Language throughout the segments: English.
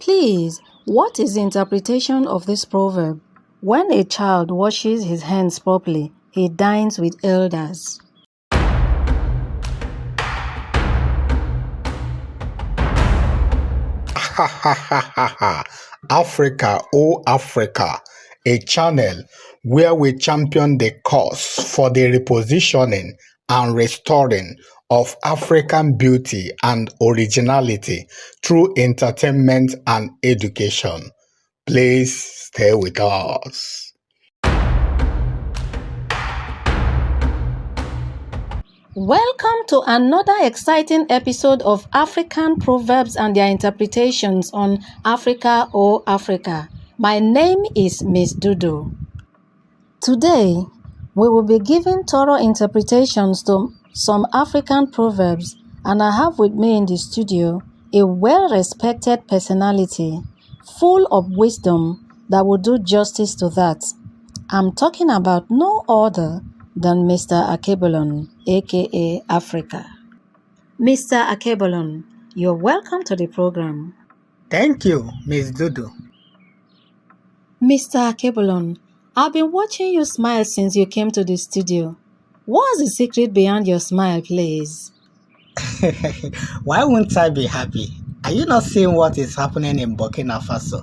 Please, what is the interpretation of this proverb? When a child washes his hands properly, he dines with elders. Africa, oh Africa, a channel where we champion the cause for the repositioning and restoring of African beauty and originality through entertainment and education. Please stay with us. Welcome to another exciting episode of African Proverbs and their interpretations on Africa, oh Africa. My name is Miss Dudu. Today, we will be giving thorough interpretations to some African proverbs, and I have with me in the studio a well-respected personality full of wisdom that will do justice to that. I'm talking about no other than Mr. Akebulon, aka Africa. Mr. Akebulon, you're welcome to the program. Thank you, Miss Dudu. Mr. Akebulon, I've been watching you smile since you came to the studio. What's the secret behind your smile, please? Why won't I be happy? Are you not seeing what is happening in Burkina Faso?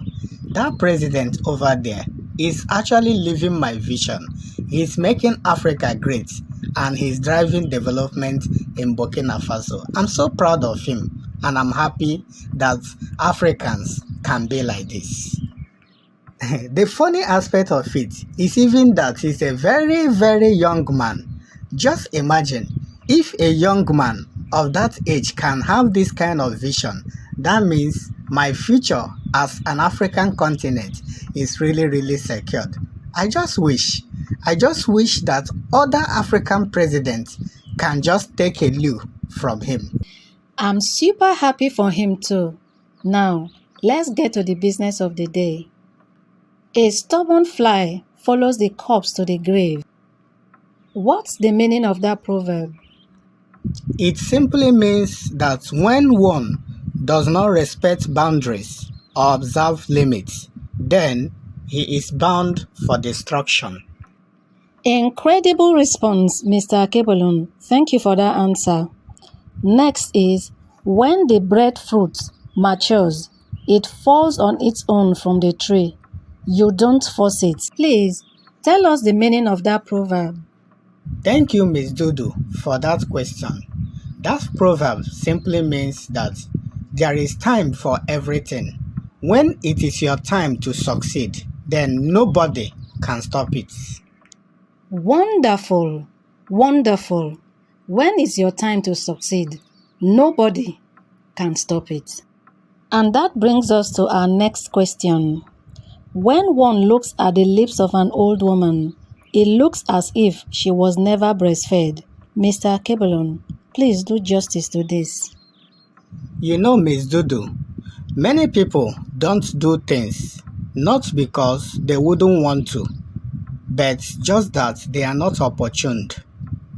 That president over there is actually living my vision. He's making Africa great and he's driving development in Burkina Faso. I'm so proud of him and I'm happy that Africans can be like this. The funny aspect of it is even that he's a very, very young man. Just imagine if a young man of that age can have this kind of vision. That means my future as an African continent is really, really secured. I just wish that other African presidents can just take a cue from him. I'm super happy for him too. Now, let's get to the business of the day. A stubborn fly follows the corpse to the grave. What's the meaning of that proverb? It simply means that when one does not respect boundaries or observe limits, then he is bound for destruction. Incredible response, Mr. Akebulon. Thank you for that answer. Next is, when the breadfruit matures, it falls on its own from the tree. You don't force it. Please, tell us the meaning of that proverb. Thank you, Miss Dudu, for that question. That proverb simply means that there is time for everything. When it is your time to succeed, then nobody can stop it. Wonderful, wonderful. When is your time to succeed? Nobody can stop it. And that brings us to our next question. When one looks at the lips of an old woman, it looks as if she was never breastfed. Mr. Akebulon, please do justice to this. You know, Miss Dudu, many people don't do things not because they wouldn't want to, but just that they are not opportuned.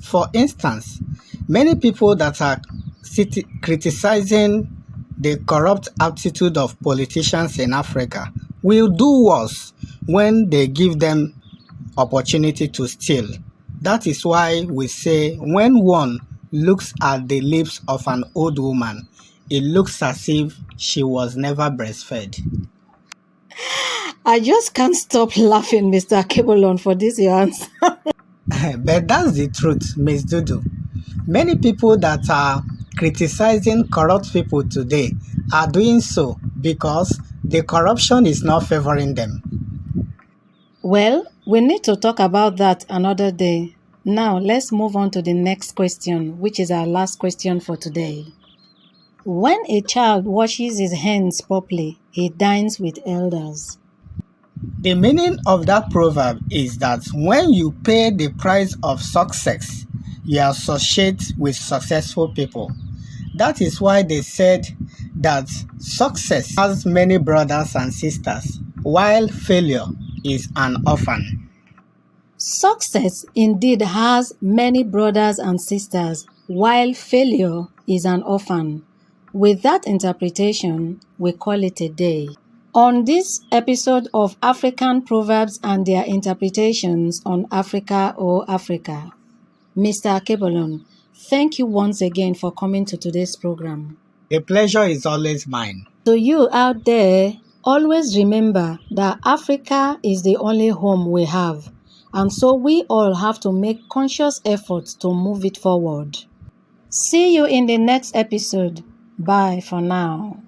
For instance, many people that are criticizing the corrupt attitude of politicians in Africa will do worse when they give them opportunity to steal. That is why we say when one looks at the lips of an old woman, it looks as if she was never breastfed. I just can't stop laughing, Mr. Akebulon, for this your answer. But that's the truth, Miss Dudu. Many people that are criticizing corrupt people today are doing so because the corruption is not favoring them. Well, we need to talk about that another day. Now, let's move on to the next question, which is our last question for today. When a child washes his hands properly, he dines with elders. The meaning of that proverb is that when you pay the price of success, you associate with successful people. That is why they said that success has many brothers and sisters, while failure is an orphan. Success indeed has many brothers and sisters, while failure is an orphan. With that interpretation, we call it a day. On this episode of African Proverbs and their interpretations on Africa or Africa, Mr. Kebolon, thank you once again for coming to today's program. The pleasure is always mine. To you out there, always remember that Africa is the only home we have, and so we all have to make conscious efforts to move it forward. See you in the next episode. Bye for now.